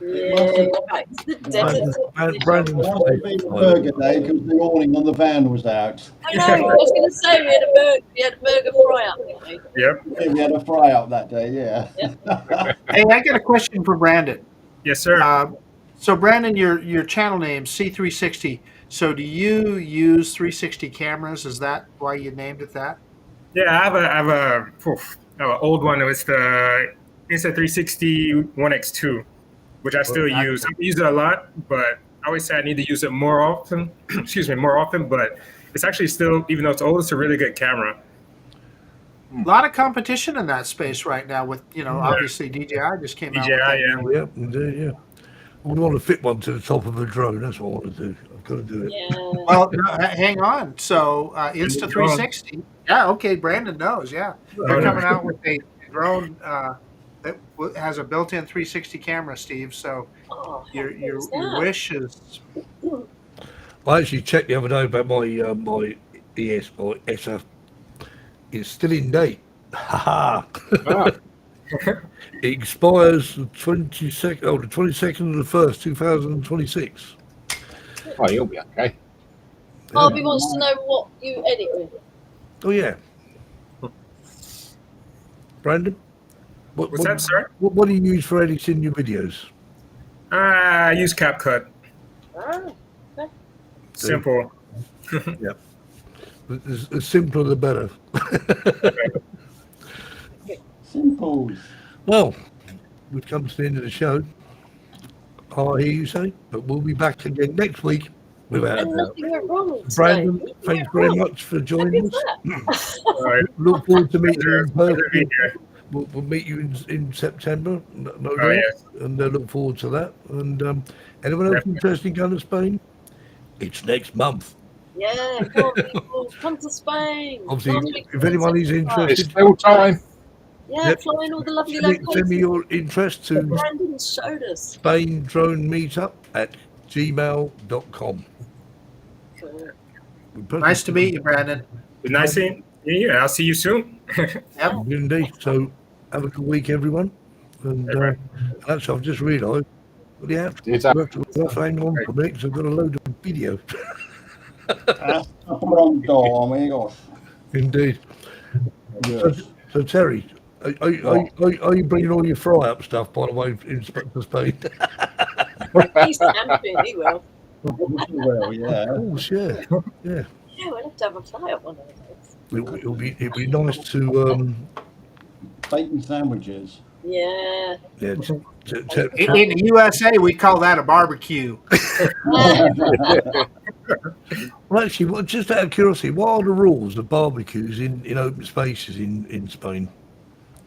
Yeah, back to the desert. Brandon's It must have been a burger day because the awning on the van was out. I know. I was going to say we had a burger fry up, didn't we? Yep. Yeah, we had a fry up that day, yeah. Hey, I got a question for Brandon. Yes, sir. So Brandon, your channel name C360. So do you use 360 cameras? Is that why you named it that? Yeah, I have an old one. It was the Insta360 1X2, which I still use. I use it a lot, but I always say I need to use it more often. Excuse me, more often. But it's actually still, even though it's old, it's a really good camera. A lot of competition in that space right now with, obviously DJI just came out with that. DJI, Yeah, indeed, yeah. I want to fit one to the top of a drone. That's what I want to do. I've got to do it. Yeah. Well, no, hang on. So Insta360. Yeah, okay. Brandon knows. Yeah, they're coming out with a drone that has a built-in 360 camera, Steve. So your wish is. I actually checked the other day about my ES or ESA. It's still in date. Ha ha. It expires the 22nd of the 1st, 2026. Oh, you'll be okay. Harvey wants to know what you edit with. Oh yeah. Brandon? What's that, sir? What do you use for editing your videos? I use CapCut. Okay. Simple. Yep. The simpler the better. Simple. Well, we've come to the end of the show. I hear you say, but we'll be back again next week without And nothing went wrong today. Brandon, Nothing thanks went very wrong. much for joining us. All right. Look forward to meeting you in Pleasure to be person. here. We'll meet you in September, no doubt, yes. and look forward to that. And anyone else interested in going to Spain? It's next month. Yeah, come on, people. Come to Spain. Obviously, Last week if was anyone is September. It's interested, still time. Yeah, Yep. flying all the lovely send me locations. your interest that to Brandon showed us. Spain Drone Meetup at gmail.com. Cool. Nice to meet you, Brandon. Nice seeing you. I'll see you soon. Yep. Indeed. So have a good week, everyone. And actually, I've just realised we have to hang on for a minute because I've got a load of video. Pronto, amigos. Indeed. Yes. So Terry, are you bringing all your fry up stuff, by the way, to Spain? He's camping, he will. Well, yeah. Oh, yeah. Yeah, we'll have to have a fly up one of those. It'll be nice to Bacon sandwiches. Yeah. yeah. In the USA, we call that a barbecue. Well, actually, just out of curiosity, what are the rules of barbecues in open spaces in Spain?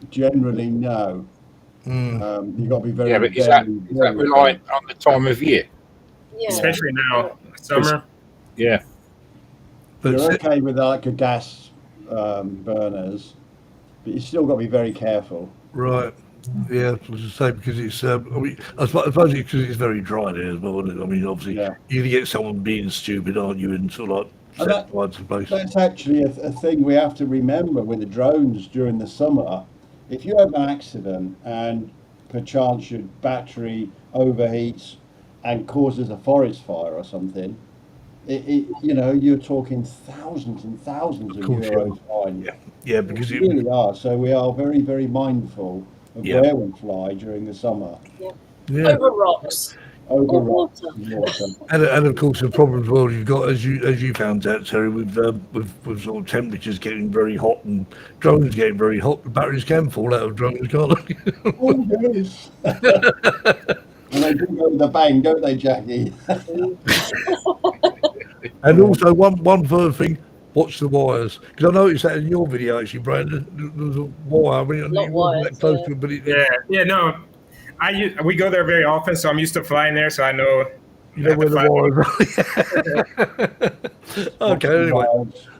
Generally, no. You've got to be very. Yeah, but is that reliant on the time of year? Yeah. Especially now, summer. Yeah. But You're okay with like a gas burners, but you still got to be very careful. right. Yeah, I was to say because it's. I suppose it's because it's very dry there as well. Isn't it? I mean, obviously, Yeah. you're gonna get someone being stupid, aren't you? And sort of like And set fire to the place. That's actually a thing we have to remember with the drones during the summer. If you have an accident and perchance your battery overheats and causes a forest fire or something, you're talking thousands and thousands of course, euros fine. Yeah, because We really are. So we are very, very mindful of where we fly during the summer. yeah. Over rocks. Over Or rocks water. and water. And of course the problem as well you've got as you found out, Terry, with sort of temperatures getting very hot and drones getting very hot, the batteries can fall out of drones, can't they? Oh, yes. And they do go with a bang, don't they, Jackie? And also one further thing, watch the wires, because I noticed that in your video actually, Brandon, there was a wire. I mean, it wasn't that close to it, but No. We go there very often, so I'm used to flying there, so I know. You know where the wires are. Okay, anyway.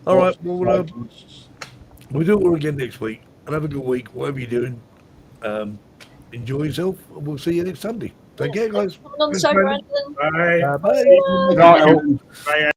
All right, we'll do it all again next week. And have a good week, whatever you're doing. Enjoy yourself, and we'll see you next Sunday. Take care, guys. Coming on the show, Brandon. Bye. Bye. Bye.